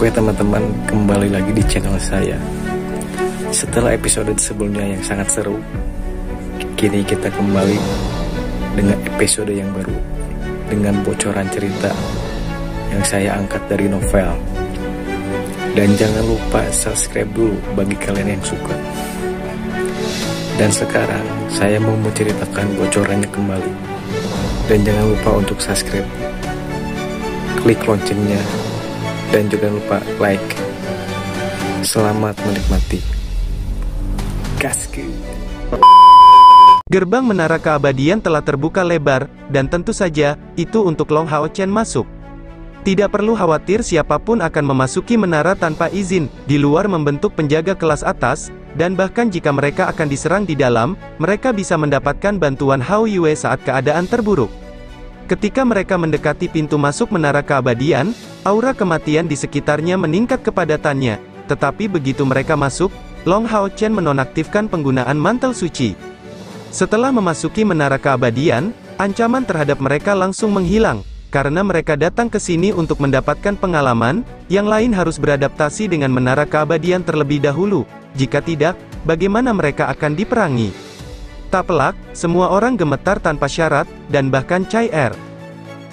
Oke teman-teman, kembali lagi di channel saya. Setelah episode sebelumnya yang sangat seru, kini kita kembali dengan episode yang baru, dengan bocoran cerita yang saya angkat dari novel. Dan jangan lupa subscribe dulu bagi kalian yang suka. Dan sekarang saya mau menceritakan bocorannya kembali. Dan jangan lupa untuk subscribe, klik loncengnya, dan jangan lupa like. Selamat menikmati. Gaskeun. Gerbang menara keabadian telah terbuka lebar, dan tentu saja, itu untuk Long Hao Chen masuk. Tidak perlu khawatir siapapun akan memasuki menara tanpa izin, di luar membentuk penjaga kelas atas, dan bahkan jika mereka akan diserang di dalam, mereka bisa mendapatkan bantuan Hao Yue saat keadaan terburuk. Ketika mereka mendekati pintu masuk menara keabadian, aura kematian di sekitarnya meningkat kepadatannya, tetapi begitu mereka masuk, Long Hao Chen menonaktifkan penggunaan mantel suci. Setelah memasuki menara keabadian, ancaman terhadap mereka langsung menghilang, karena mereka datang ke sini untuk mendapatkan pengalaman, yang lain harus beradaptasi dengan menara keabadian terlebih dahulu, jika tidak, bagaimana mereka akan diperangi? Tak pelak, semua orang gemetar tanpa syarat, dan bahkan Chai Er.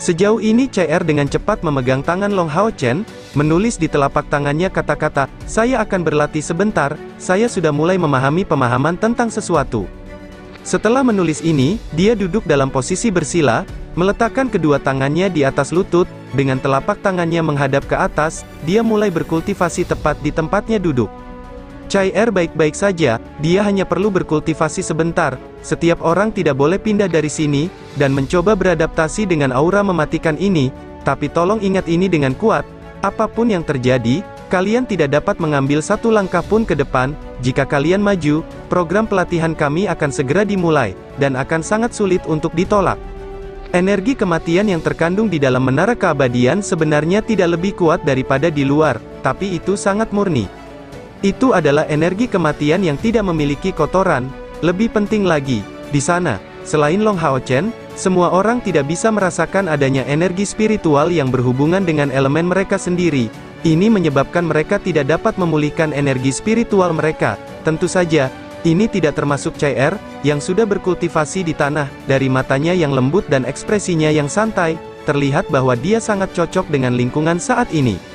Sejauh ini Chai Er dengan cepat memegang tangan Long Hao Chen, menulis di telapak tangannya kata-kata, "Saya akan berlatih sebentar, saya sudah mulai memahami pemahaman tentang sesuatu." Setelah menulis ini, dia duduk dalam posisi bersila, meletakkan kedua tangannya di atas lutut, dengan telapak tangannya menghadap ke atas, dia mulai berkultivasi tepat di tempatnya duduk. Chai Er baik-baik saja, dia hanya perlu berkultivasi sebentar, setiap orang tidak boleh pindah dari sini, dan mencoba beradaptasi dengan aura mematikan ini, tapi tolong ingat ini dengan kuat, apapun yang terjadi, kalian tidak dapat mengambil satu langkah pun ke depan, jika kalian maju, program pelatihan kami akan segera dimulai, dan akan sangat sulit untuk ditolak. Energi kematian yang terkandung di dalam menara keabadian sebenarnya tidak lebih kuat daripada di luar, tapi itu sangat murni. Itu adalah energi kematian yang tidak memiliki kotoran. Lebih penting lagi, di sana, selain Long Hao Chen, semua orang tidak bisa merasakan adanya energi spiritual yang berhubungan dengan elemen mereka sendiri. Ini menyebabkan mereka tidak dapat memulihkan energi spiritual mereka. Tentu saja, ini tidak termasuk Chai Er, yang sudah berkultivasi di tanah. Dari matanya yang lembut dan ekspresinya yang santai, terlihat bahwa dia sangat cocok dengan lingkungan saat ini.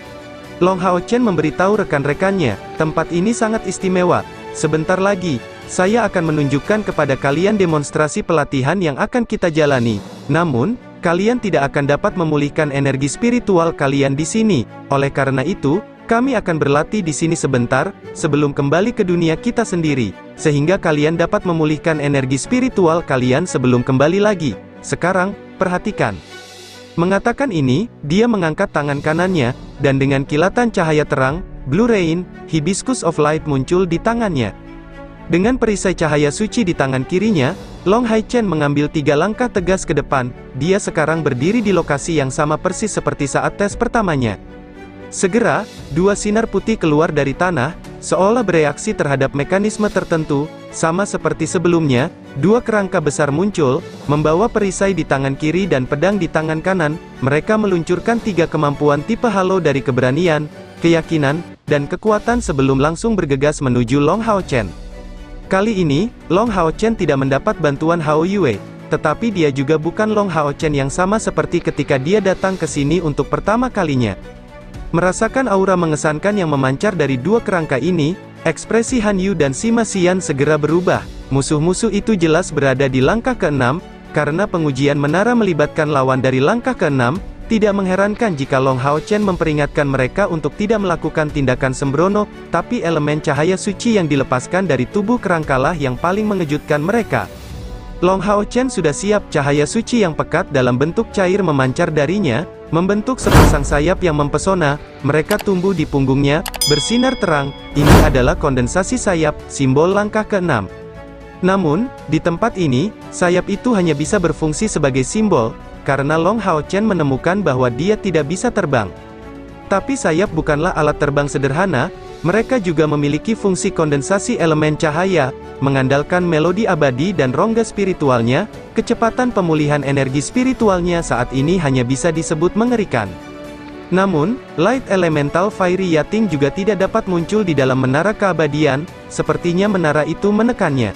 Long Hao Chen memberitahu rekan-rekannya, tempat ini sangat istimewa. Sebentar lagi, saya akan menunjukkan kepada kalian demonstrasi pelatihan yang akan kita jalani. Namun, kalian tidak akan dapat memulihkan energi spiritual kalian di sini. Oleh karena itu, kami akan berlatih di sini sebentar, sebelum kembali ke dunia kita sendiri, sehingga kalian dapat memulihkan energi spiritual kalian sebelum kembali lagi. Sekarang, perhatikan. Mengatakan ini, dia mengangkat tangan kanannya, dan dengan kilatan cahaya terang, Blue Rain, Hibiscus of Light muncul di tangannya. Dengan perisai cahaya suci di tangan kirinya, Long Hao Chen mengambil 3 langkah tegas ke depan, dia sekarang berdiri di lokasi yang sama persis seperti saat tes pertamanya. Segera, 2 sinar putih keluar dari tanah, seolah bereaksi terhadap mekanisme tertentu, sama seperti sebelumnya, 2 kerangka besar muncul, membawa perisai di tangan kiri dan pedang di tangan kanan, mereka meluncurkan 3 kemampuan tipe halo dari keberanian, keyakinan, dan kekuatan sebelum langsung bergegas menuju Long Hao Chen. Kali ini, Long Hao Chen tidak mendapat bantuan Hao Yue, tetapi dia juga bukan Long Hao Chen yang sama seperti ketika dia datang ke sini untuk pertama kalinya. Merasakan aura mengesankan yang memancar dari 2 kerangka ini, ekspresi Han Yu dan Sima Xian segera berubah. Musuh-musuh itu jelas berada di langkah ke-6, karena pengujian menara melibatkan lawan dari langkah ke-6, tidak mengherankan jika Long Hao Chen memperingatkan mereka untuk tidak melakukan tindakan sembrono, tapi elemen cahaya suci yang dilepaskan dari tubuh kerangkalah yang paling mengejutkan mereka. Long Hao Chen sudah siap, cahaya suci yang pekat dalam bentuk cair memancar darinya, membentuk sepasang sayap yang mempesona, mereka tumbuh di punggungnya, bersinar terang, ini adalah kondensasi sayap, simbol langkah ke-6. Namun, di tempat ini, sayap itu hanya bisa berfungsi sebagai simbol, karena Long Hao Chen menemukan bahwa dia tidak bisa terbang. Tapi sayap bukanlah alat terbang sederhana, mereka juga memiliki fungsi kondensasi elemen cahaya, mengandalkan melodi abadi dan rongga spiritualnya, kecepatan pemulihan energi spiritualnya saat ini hanya bisa disebut mengerikan. Namun, Light Elemental Fiery Yating juga tidak dapat muncul di dalam menara keabadian, sepertinya menara itu menekannya.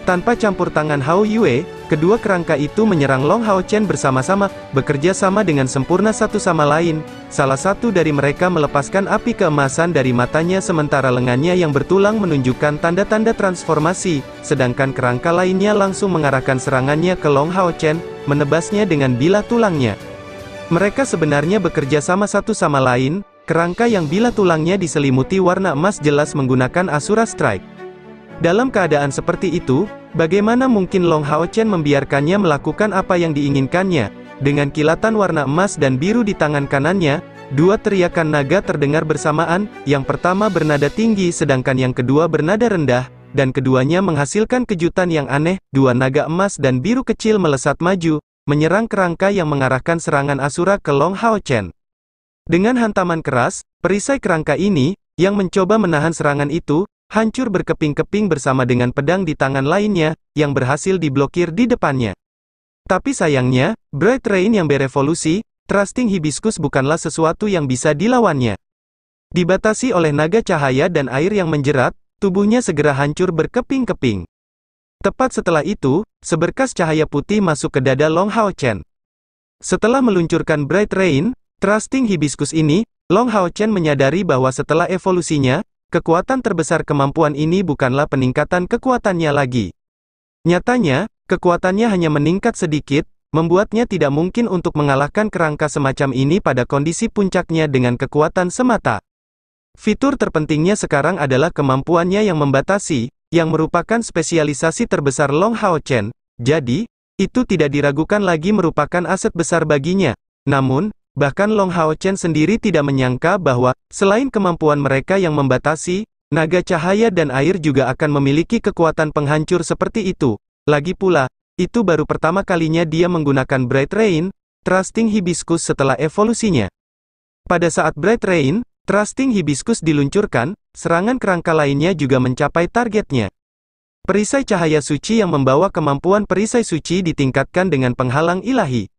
Tanpa campur tangan Hao Yue, kedua kerangka itu menyerang Long Hao Chen bersama-sama, bekerja sama dengan sempurna satu sama lain. Salah satu dari mereka melepaskan api keemasan dari matanya sementara lengannya yang bertulang menunjukkan tanda-tanda transformasi, sedangkan kerangka lainnya langsung mengarahkan serangannya ke Long Hao Chen, menebasnya dengan bilah tulangnya. Mereka sebenarnya bekerja sama satu sama lain, kerangka yang bilah tulangnya diselimuti warna emas jelas menggunakan Asura Strike. Dalam keadaan seperti itu, bagaimana mungkin Long Hao Chen membiarkannya melakukan apa yang diinginkannya? Dengan kilatan warna emas dan biru di tangan kanannya, dua teriakan naga terdengar bersamaan, yang pertama bernada tinggi sedangkan yang kedua bernada rendah, dan keduanya menghasilkan kejutan yang aneh. Dua naga emas dan biru kecil melesat maju, menyerang kerangka yang mengarahkan serangan Asura ke Long Hao Chen. Dengan hantaman keras, perisai kerangka ini, yang mencoba menahan serangan itu, hancur berkeping-keping bersama dengan pedang di tangan lainnya, yang berhasil diblokir di depannya. Tapi sayangnya, Bright Rain yang berevolusi, Trusting Hibiscus bukanlah sesuatu yang bisa dilawannya. Dibatasi oleh naga cahaya dan air yang menjerat, tubuhnya segera hancur berkeping-keping. Tepat setelah itu, seberkas cahaya putih masuk ke dada Long Hao Chen. Setelah meluncurkan Bright Rain, Trusting Hibiscus ini, Long Hao Chen menyadari bahwa setelah evolusinya, kekuatan terbesar kemampuan ini bukanlah peningkatan kekuatannya lagi. Nyatanya, kekuatannya hanya meningkat sedikit, membuatnya tidak mungkin untuk mengalahkan kerangka semacam ini pada kondisi puncaknya dengan kekuatan semata. Fitur terpentingnya sekarang adalah kemampuannya yang membatasi, yang merupakan spesialisasi terbesar Long Hao Chen, jadi, itu tidak diragukan lagi merupakan aset besar baginya. Namun, bahkan Long Hao Chen sendiri tidak menyangka bahwa, selain kemampuan mereka yang membatasi, naga cahaya dan air juga akan memiliki kekuatan penghancur seperti itu. Lagi pula, itu baru pertama kalinya dia menggunakan Bright Rain, Trusting Hibiscus setelah evolusinya. Pada saat Bright Rain, Trusting Hibiscus diluncurkan, serangan kerangka lainnya juga mencapai targetnya. Perisai cahaya suci yang membawa kemampuan perisai suci ditingkatkan dengan penghalang ilahi.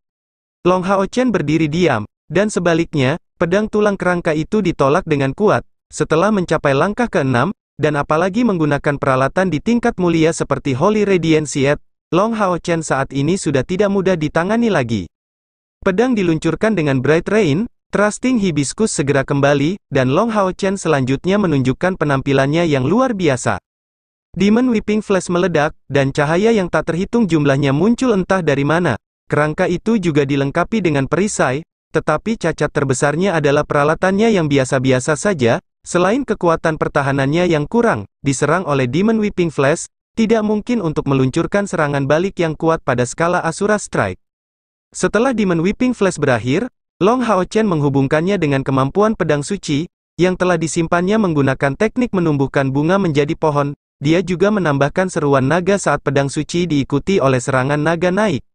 Long Hao Chen berdiri diam, dan sebaliknya, pedang tulang kerangka itu ditolak dengan kuat. Setelah mencapai langkah ke-6, dan apalagi menggunakan peralatan di tingkat mulia seperti Holy Radiance Shield, Long Hao Chen saat ini sudah tidak mudah ditangani lagi. Pedang diluncurkan dengan Bright Rain, Trusting Hibiscus segera kembali, dan Long Hao Chen selanjutnya menunjukkan penampilannya yang luar biasa. Demon Whipping Flash meledak, dan cahaya yang tak terhitung jumlahnya muncul entah dari mana. Kerangka itu juga dilengkapi dengan perisai, tetapi cacat terbesarnya adalah peralatannya yang biasa-biasa saja, selain kekuatan pertahanannya yang kurang, diserang oleh Demon Whipping Flash, tidak mungkin untuk meluncurkan serangan balik yang kuat pada skala Asura Strike. Setelah Demon Whipping Flash berakhir, Long Hao Chen menghubungkannya dengan kemampuan pedang suci, yang telah disimpannya menggunakan teknik menumbuhkan bunga menjadi pohon. Dia juga menambahkan seruan naga saat pedang suci diikuti oleh serangan naga naik.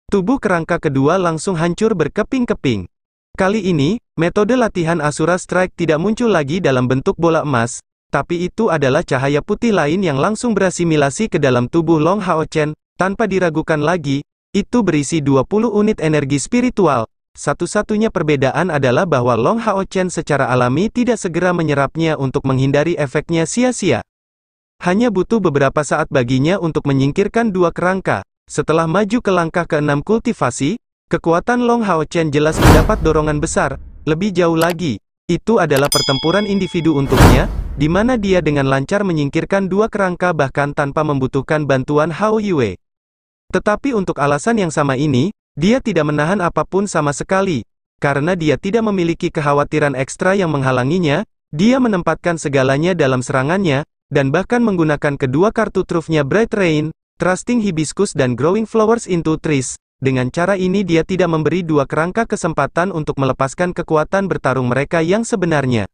Tubuh kerangka kedua langsung hancur berkeping-keping. Kali ini, metode latihan Asura Strike tidak muncul lagi dalam bentuk bola emas, tapi itu adalah cahaya putih lain yang langsung berasimilasi ke dalam tubuh Long Hao Chen, tanpa diragukan lagi, itu berisi 20 unit energi spiritual. Satu-satunya perbedaan adalah bahwa Long Hao Chen secara alami tidak segera menyerapnya untuk menghindari efeknya sia-sia. Hanya butuh beberapa saat baginya untuk menyingkirkan dua kerangka. Setelah maju ke langkah ke-6 kultivasi, kekuatan Long Hao Chen jelas mendapat dorongan besar. Lebih jauh lagi, itu adalah pertempuran individu untuknya, di mana dia dengan lancar menyingkirkan dua kerangka bahkan tanpa membutuhkan bantuan Hao Yue. Tetapi untuk alasan yang sama ini, dia tidak menahan apapun sama sekali. Karena dia tidak memiliki kekhawatiran ekstra yang menghalanginya, dia menempatkan segalanya dalam serangannya, dan bahkan menggunakan kedua kartu trufnya Bright Rain, Trusting Hibiscus dan Growing Flowers into Trees. Dengan cara ini dia tidak memberi dua kerangka kesempatan untuk melepaskan kekuatan bertarung mereka yang sebenarnya.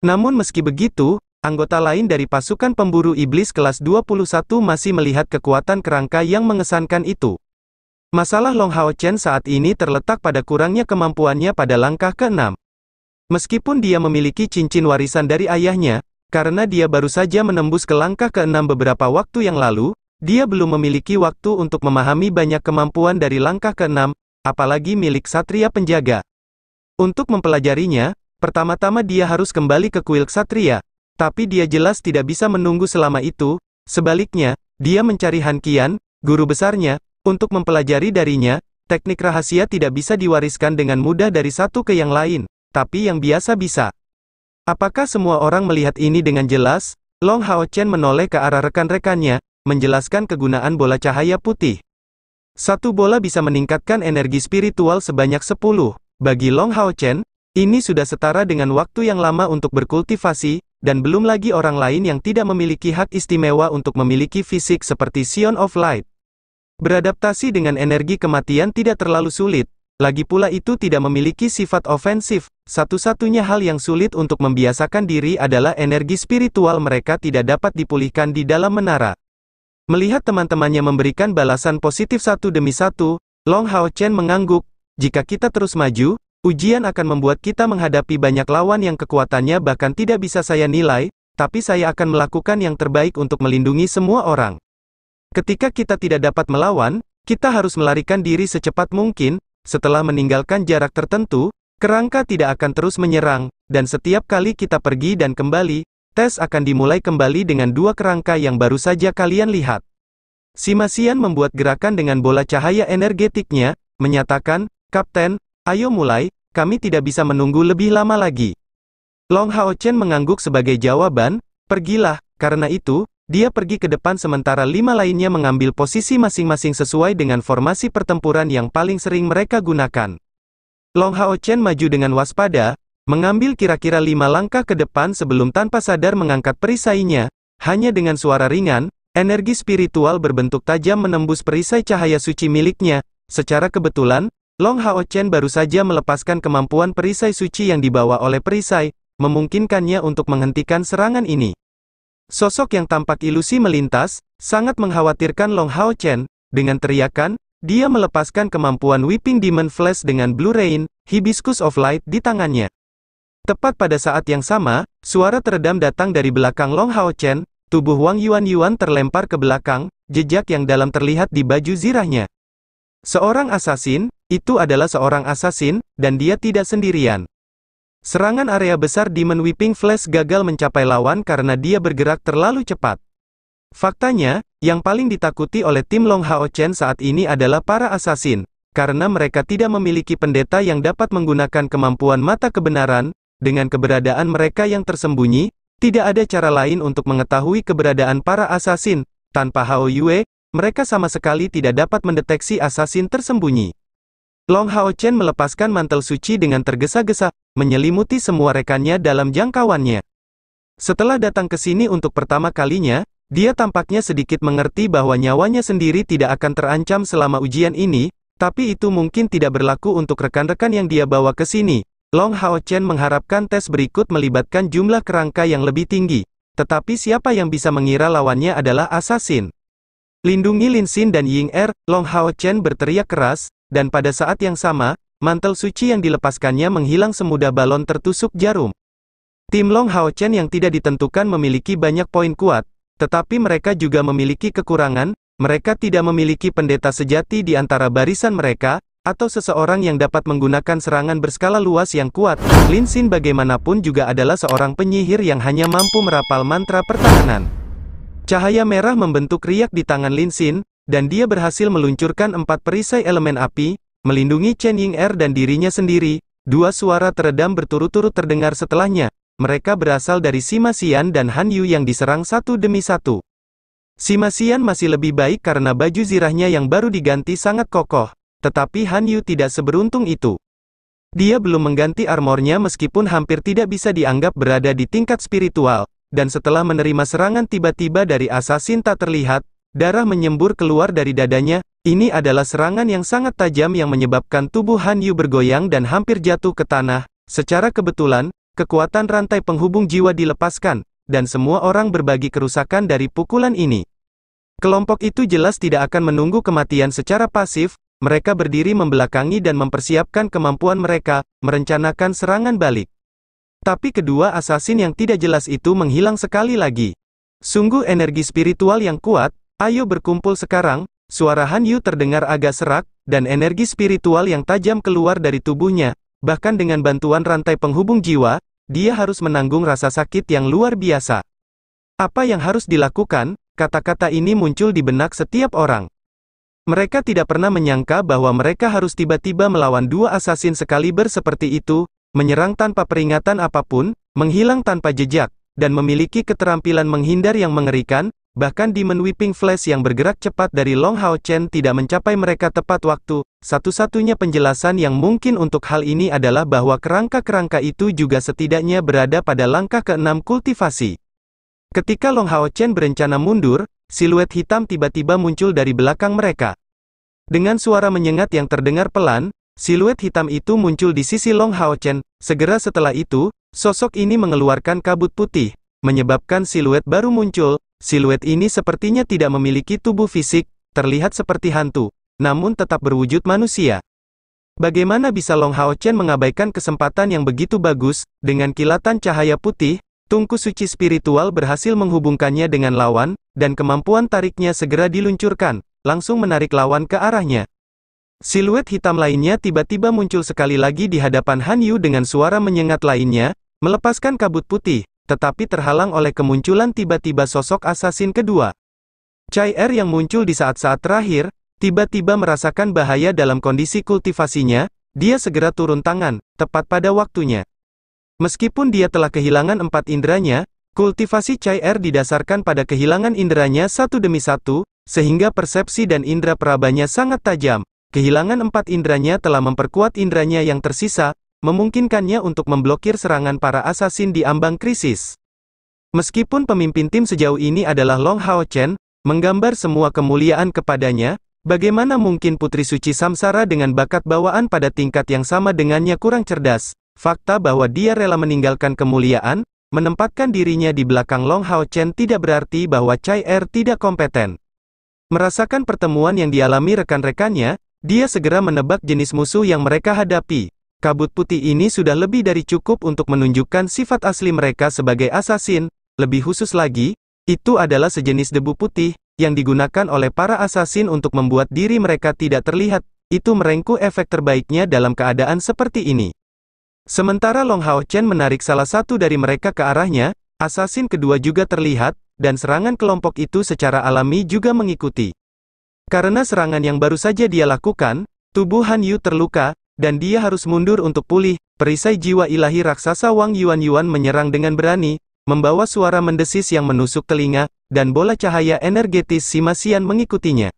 Namun meski begitu, anggota lain dari pasukan pemburu iblis kelas 21 masih melihat kekuatan kerangka yang mengesankan itu. Masalah Long Hao Chen saat ini terletak pada kurangnya kemampuannya pada langkah ke-6. Meskipun dia memiliki cincin warisan dari ayahnya, karena dia baru saja menembus ke langkah ke-6 beberapa waktu yang lalu, dia belum memiliki waktu untuk memahami banyak kemampuan dari langkah ke-6, apalagi milik Satria Penjaga. Untuk mempelajarinya, pertama-tama dia harus kembali ke kuil ksatria. Tapi dia jelas tidak bisa menunggu selama itu. Sebaliknya, dia mencari Han Qian, guru besarnya, untuk mempelajari darinya. Teknik rahasia tidak bisa diwariskan dengan mudah dari satu ke yang lain, tapi yang biasa bisa. Apakah semua orang melihat ini dengan jelas? Long Hao Chen menoleh ke arah rekan-rekannya, menjelaskan kegunaan bola cahaya putih. Satu bola bisa meningkatkan energi spiritual sebanyak 10. Bagi Long Hao Chen, ini sudah setara dengan waktu yang lama untuk berkultivasi, dan belum lagi orang lain yang tidak memiliki hak istimewa untuk memiliki fisik seperti Sion of Light. Beradaptasi dengan energi kematian tidak terlalu sulit, lagi pula itu tidak memiliki sifat ofensif. Satu-satunya hal yang sulit untuk membiasakan diri adalah energi spiritual mereka tidak dapat dipulihkan di dalam menara. Melihat teman-temannya memberikan balasan positif satu demi satu, Long Hao Chen mengangguk. Jika kita terus maju, ujian akan membuat kita menghadapi banyak lawan yang kekuatannya bahkan tidak bisa saya nilai, tapi saya akan melakukan yang terbaik untuk melindungi semua orang. Ketika kita tidak dapat melawan, kita harus melarikan diri secepat mungkin. Setelah meninggalkan jarak tertentu, kerangka tidak akan terus menyerang, dan setiap kali kita pergi dan kembali, tes akan dimulai kembali dengan dua kerangka yang baru saja kalian lihat. Sima Qian membuat gerakan dengan bola cahaya energetiknya, menyatakan, "Kapten, ayo mulai, kami tidak bisa menunggu lebih lama lagi." Long Hao Chen mengangguk sebagai jawaban, "Pergilah." Karena itu, dia pergi ke depan sementara 5 lainnya mengambil posisi masing-masing sesuai dengan formasi pertempuran yang paling sering mereka gunakan. Long Hao Chen maju dengan waspada, mengambil kira-kira 5 langkah ke depan sebelum tanpa sadar mengangkat perisainya. Hanya dengan suara ringan, energi spiritual berbentuk tajam menembus perisai cahaya suci miliknya. Secara kebetulan, Long Hao Chen baru saja melepaskan kemampuan perisai suci yang dibawa oleh perisai, memungkinkannya untuk menghentikan serangan ini. Sosok yang tampak ilusi melintas, sangat mengkhawatirkan Long Hao Chen. Dengan teriakan, dia melepaskan kemampuan Weeping Demon Flash dengan Blue Rain, Hibiscus of Light di tangannya. Tepat pada saat yang sama, suara teredam datang dari belakang Long Hao Chen, tubuh Wang Yuan terlempar ke belakang, jejak yang dalam terlihat di baju zirahnya. Seorang asasin, itu adalah seorang asasin, dan dia tidak sendirian. Serangan area besar Demon Weeping Flash gagal mencapai lawan karena dia bergerak terlalu cepat. Faktanya, yang paling ditakuti oleh tim Long Hao Chen saat ini adalah para asasin, karena mereka tidak memiliki pendeta yang dapat menggunakan kemampuan mata kebenaran. Dengan keberadaan mereka yang tersembunyi, tidak ada cara lain untuk mengetahui keberadaan para asasin. Tanpa Hao Yue, mereka sama sekali tidak dapat mendeteksi asasin tersembunyi. Long Hao Chen melepaskan mantel suci dengan tergesa-gesa, menyelimuti semua rekannya dalam jangkauannya. Setelah datang ke sini untuk pertama kalinya, dia tampaknya sedikit mengerti bahwa nyawanya sendiri tidak akan terancam selama ujian ini, tapi itu mungkin tidak berlaku untuk rekan-rekan yang dia bawa ke sini. Long Hao Chen mengharapkan tes berikut melibatkan jumlah kerangka yang lebih tinggi, tetapi siapa yang bisa mengira lawannya adalah asasin? Lindungi Lin Xin dan Ying Er, Long Hao Chen berteriak keras. Dan pada saat yang sama, mantel suci yang dilepaskannya menghilang semudah balon tertusuk jarum. Tim Long Hao Chen yang tidak ditentukan memiliki banyak poin kuat, tetapi mereka juga memiliki kekurangan. Mereka tidak memiliki pendeta sejati di antara barisan mereka, atau seseorang yang dapat menggunakan serangan berskala luas yang kuat. Lin Xin bagaimanapun juga adalah seorang penyihir yang hanya mampu merapal mantra pertahanan. Cahaya merah membentuk riak di tangan Lin Xin, dan dia berhasil meluncurkan 4 perisai elemen api, melindungi Chen Ying Er dan dirinya sendiri. 2 suara teredam berturut-turut terdengar setelahnya. Mereka berasal dari Sima Qian dan Han Yu yang diserang satu demi satu. Sima Qian masih lebih baik karena baju zirahnya yang baru diganti sangat kokoh, tetapi Han Yu tidak seberuntung itu. Dia belum mengganti armornya meskipun hampir tidak bisa dianggap berada di tingkat spiritual, dan setelah menerima serangan tiba-tiba dari asasin tak terlihat, darah menyembur keluar dari dadanya. Ini adalah serangan yang sangat tajam yang menyebabkan tubuh Han Yu bergoyang dan hampir jatuh ke tanah. Secara kebetulan, kekuatan rantai penghubung jiwa dilepaskan, dan semua orang berbagi kerusakan dari pukulan ini. Kelompok itu jelas tidak akan menunggu kematian secara pasif. Mereka berdiri membelakangi dan mempersiapkan kemampuan mereka, merencanakan serangan balik. Tapi kedua asasin yang tidak jelas itu menghilang sekali lagi. Sungguh energi spiritual yang kuat. Ayo berkumpul sekarang. Suara Han Yu terdengar agak serak, dan energi spiritual yang tajam keluar dari tubuhnya. bahkan dengan bantuan rantai penghubung jiwa, dia harus menanggung rasa sakit yang luar biasa. Apa yang harus dilakukan? Kata-kata ini muncul di benak setiap orang. Mereka tidak pernah menyangka bahwa mereka harus tiba-tiba melawan dua asasin sekaliber seperti itu, menyerang tanpa peringatan apapun, menghilang tanpa jejak, dan memiliki keterampilan menghindar yang mengerikan. Bahkan Demon Whipping Flash yang bergerak cepat dari Long Hao Chen tidak mencapai mereka tepat waktu. Satu-satunya penjelasan yang mungkin untuk hal ini adalah bahwa kerangka-kerangka itu juga setidaknya berada pada langkah ke-6 kultivasi. Ketika Long Hao Chen berencana mundur, siluet hitam tiba-tiba muncul dari belakang mereka. Dengan suara menyengat yang terdengar pelan, siluet hitam itu muncul di sisi Long Hao Chen. Segera setelah itu, sosok ini mengeluarkan kabut putih, menyebabkan siluet baru muncul. Siluet ini sepertinya tidak memiliki tubuh fisik, terlihat seperti hantu, namun tetap berwujud manusia. Bagaimana bisa Long Hao Chen mengabaikan kesempatan yang begitu bagus? Dengan kilatan cahaya putih, tungku suci spiritual berhasil menghubungkannya dengan lawan, dan kemampuan tariknya segera diluncurkan, langsung menarik lawan ke arahnya. Siluet hitam lainnya tiba-tiba muncul sekali lagi di hadapan Han Yu dengan suara menyengat lainnya, melepaskan kabut putih, tetapi terhalang oleh kemunculan tiba-tiba sosok asasin kedua. Chai Er yang muncul di saat-saat terakhir, tiba-tiba merasakan bahaya dalam kondisi kultivasinya, dia segera turun tangan, tepat pada waktunya. Meskipun dia telah kehilangan 4 inderanya, kultivasi Chai Er didasarkan pada kehilangan inderanya satu demi satu, sehingga persepsi dan indera perabanya sangat tajam. Kehilangan 4 inderanya telah memperkuat inderanya yang tersisa, memungkinkannya untuk memblokir serangan para asasin di ambang krisis. Meskipun pemimpin tim sejauh ini adalah Long Hao Chen, menggambar semua kemuliaan kepadanya, bagaimana mungkin Putri Suci Samsara dengan bakat bawaan pada tingkat yang sama dengannya kurang cerdas? Fakta bahwa dia rela meninggalkan kemuliaan, menempatkan dirinya di belakang Long Hao Chen tidak berarti bahwa Chai Er tidak kompeten. Merasakan pertemuan yang dialami rekan-rekannya, dia segera menebak jenis musuh yang mereka hadapi. Kabut putih ini sudah lebih dari cukup untuk menunjukkan sifat asli mereka sebagai asasin. Lebih khusus lagi, itu adalah sejenis debu putih, yang digunakan oleh para asasin untuk membuat diri mereka tidak terlihat. Itu merengkuh efek terbaiknya dalam keadaan seperti ini. Sementara Long Hao Chen menarik salah satu dari mereka ke arahnya, asasin kedua juga terlihat, dan serangan kelompok itu secara alami juga mengikuti. Karena serangan yang baru saja dia lakukan, tubuh Han Yu terluka, dan dia harus mundur untuk pulih. Perisai jiwa ilahi raksasa Wang Yuan menyerang dengan berani, membawa suara mendesis yang menusuk telinga, dan bola cahaya energetis si Masian mengikutinya.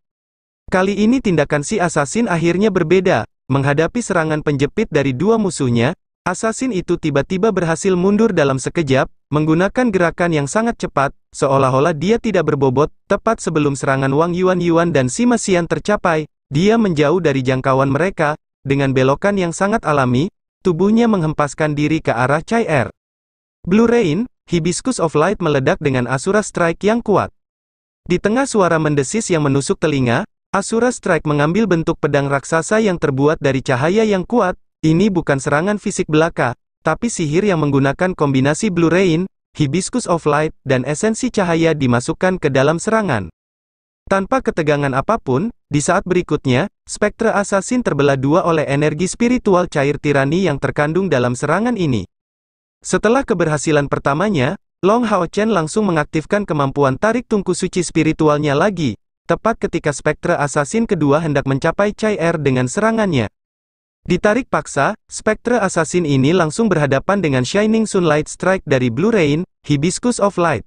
Kali ini tindakan si asasin akhirnya berbeda. Menghadapi serangan penjepit dari dua musuhnya, asasin itu tiba-tiba berhasil mundur dalam sekejap, menggunakan gerakan yang sangat cepat, seolah-olah dia tidak berbobot. Tepat sebelum serangan Wang Yuan dan si Masian tercapai, dia menjauh dari jangkauan mereka. Dengan belokan yang sangat alami, tubuhnya menghempaskan diri ke arah Chai Er. Blue Rain, Hibiscus of Light meledak dengan Asura Strike yang kuat. Di tengah suara mendesis yang menusuk telinga, Asura Strike mengambil bentuk pedang raksasa yang terbuat dari cahaya yang kuat. Ini bukan serangan fisik belaka, tapi sihir yang menggunakan kombinasi Blue Rain, Hibiscus of Light, dan esensi cahaya dimasukkan ke dalam serangan. Tanpa ketegangan apapun, di saat berikutnya, spektra asasin terbelah dua oleh energi spiritual cair tirani yang terkandung dalam serangan ini. Setelah keberhasilan pertamanya, Long Hao Chen langsung mengaktifkan kemampuan tarik tungku suci spiritualnya lagi, tepat ketika spektra asasin kedua hendak mencapai Chai Er dengan serangannya. Ditarik paksa, spektra asasin ini langsung berhadapan dengan Shining Sunlight Strike dari Blue Rain, Hibiscus of Light.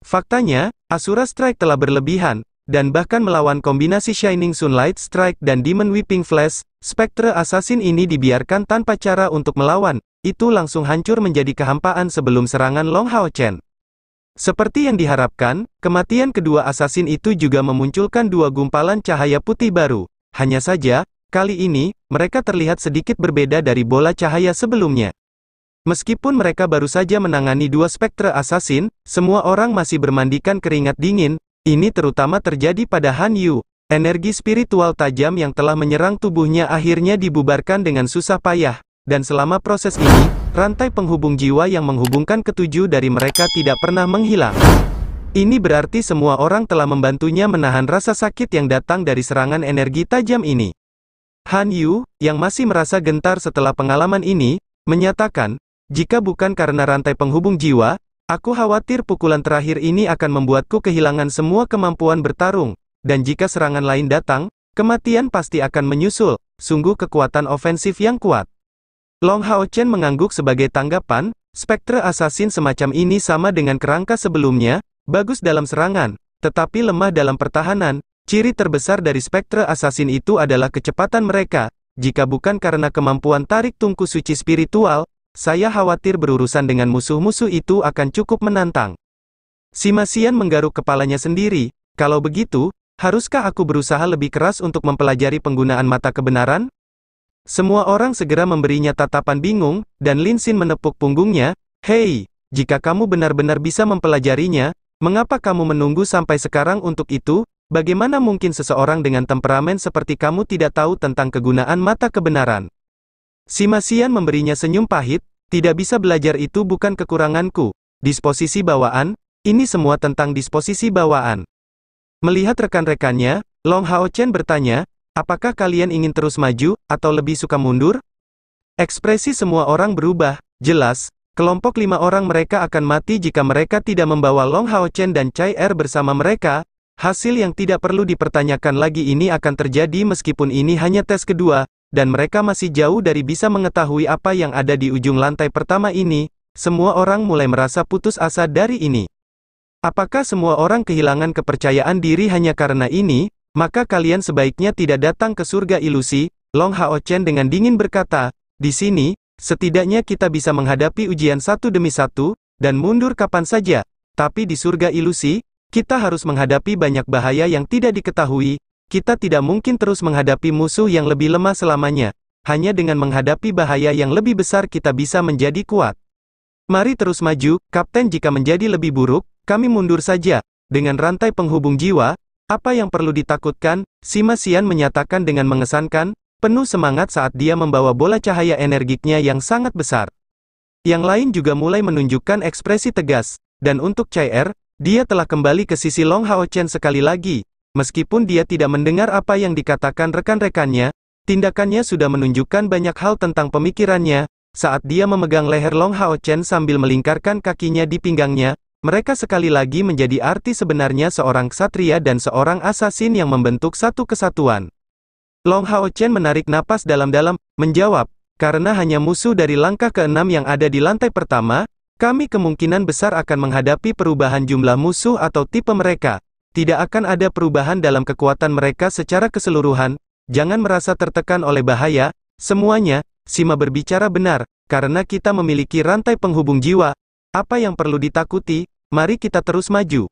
Faktanya, Asura Strike telah berlebihan, dan bahkan melawan kombinasi Shining Sunlight Strike dan Demon Whipping Flash, spektra asasin ini dibiarkan tanpa cara untuk melawan, itu langsung hancur menjadi kehampaan sebelum serangan Long Hao Chen. Seperti yang diharapkan, kematian kedua asasin itu juga memunculkan dua gumpalan cahaya putih baru. Hanya saja, kali ini, mereka terlihat sedikit berbeda dari bola cahaya sebelumnya. Meskipun mereka baru saja menangani dua spektra asasin, semua orang masih bermandikan keringat dingin. Ini terutama terjadi pada Han Yu. Energi spiritual tajam yang telah menyerang tubuhnya akhirnya dibubarkan dengan susah payah. Dan selama proses ini, rantai penghubung jiwa yang menghubungkan ketujuh dari mereka tidak pernah menghilang. Ini berarti semua orang telah membantunya menahan rasa sakit yang datang dari serangan energi tajam ini. Han Yu, yang masih merasa gentar setelah pengalaman ini, menyatakan, jika bukan karena rantai penghubung jiwa, aku khawatir pukulan terakhir ini akan membuatku kehilangan semua kemampuan bertarung, dan jika serangan lain datang, kematian pasti akan menyusul, sungguh kekuatan ofensif yang kuat. Long Hao Chen mengangguk sebagai tanggapan, spektre assassin semacam ini sama dengan kerangka sebelumnya, bagus dalam serangan, tetapi lemah dalam pertahanan. Ciri terbesar dari spektre assassin itu adalah kecepatan mereka. Jika bukan karena kemampuan tarik tungku suci spiritual, saya khawatir berurusan dengan musuh-musuh itu akan cukup menantang. Sima Xian menggaruk kepalanya sendiri. Kalau begitu, haruskah aku berusaha lebih keras untuk mempelajari penggunaan mata kebenaran? Semua orang segera memberinya tatapan bingung, dan Lin Xin menepuk punggungnya. Hei, jika kamu benar-benar bisa mempelajarinya, mengapa kamu menunggu sampai sekarang untuk itu? Bagaimana mungkin seseorang dengan temperamen seperti kamu tidak tahu tentang kegunaan mata kebenaran? Sima Xian memberinya senyum pahit, tidak bisa belajar itu bukan kekuranganku. Disposisi bawaan, ini semua tentang disposisi bawaan. Melihat rekan-rekannya, Long Hao Chen bertanya, apakah kalian ingin terus maju, atau lebih suka mundur? Ekspresi semua orang berubah, jelas, kelompok 5 orang mereka akan mati jika mereka tidak membawa Long Hao Chen dan Chai Er bersama mereka. Hasil yang tidak perlu dipertanyakan lagi ini akan terjadi meskipun ini hanya tes kedua, dan mereka masih jauh dari bisa mengetahui apa yang ada di ujung lantai pertama ini. Semua orang mulai merasa putus asa dari ini. Apakah semua orang kehilangan kepercayaan diri hanya karena ini? Maka kalian sebaiknya tidak datang ke surga ilusi. Long Hao Chen dengan dingin berkata, di sini, setidaknya kita bisa menghadapi ujian satu demi satu, dan mundur kapan saja. Tapi di surga ilusi, kita harus menghadapi banyak bahaya yang tidak diketahui. Kita tidak mungkin terus menghadapi musuh yang lebih lemah selamanya. Hanya dengan menghadapi bahaya yang lebih besar kita bisa menjadi kuat. Mari terus maju, Kapten. Jika menjadi lebih buruk, kami mundur saja. Dengan rantai penghubung jiwa, apa yang perlu ditakutkan? Sima Xian menyatakan dengan mengesankan, penuh semangat saat dia membawa bola cahaya energiknya yang sangat besar. Yang lain juga mulai menunjukkan ekspresi tegas. Dan untuk Chai Er, dia telah kembali ke sisi Long Hao Chen sekali lagi. Meskipun dia tidak mendengar apa yang dikatakan rekan-rekannya, tindakannya sudah menunjukkan banyak hal tentang pemikirannya. Saat dia memegang leher Long Hao Chen sambil melingkarkan kakinya di pinggangnya, mereka sekali lagi menjadi arti sebenarnya seorang ksatria dan seorang assassin yang membentuk satu kesatuan. Long Hao Chen menarik napas dalam-dalam, menjawab, karena hanya musuh dari langkah ke-6 yang ada di lantai pertama, kami kemungkinan besar akan menghadapi perubahan jumlah musuh atau tipe mereka. Tidak akan ada perubahan dalam kekuatan mereka secara keseluruhan. Jangan merasa tertekan oleh bahaya. Semuanya, Sima berbicara benar, karena kita memiliki rantai penghubung jiwa. Apa yang perlu ditakuti? Mari kita terus maju.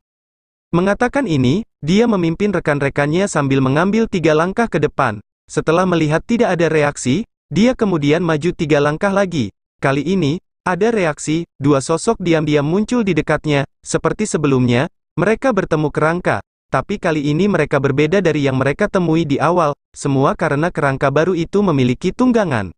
Mengatakan ini, dia memimpin rekan-rekannya sambil mengambil 3 langkah ke depan. Setelah melihat tidak ada reaksi, dia kemudian maju 3 langkah lagi. Kali ini, ada reaksi. 2 sosok diam-diam muncul di dekatnya. Seperti sebelumnya, mereka bertemu kerangka. Tapi kali ini mereka berbeda dari yang mereka temui di awal. Semua karena kerangka baru itu memiliki tunggangan.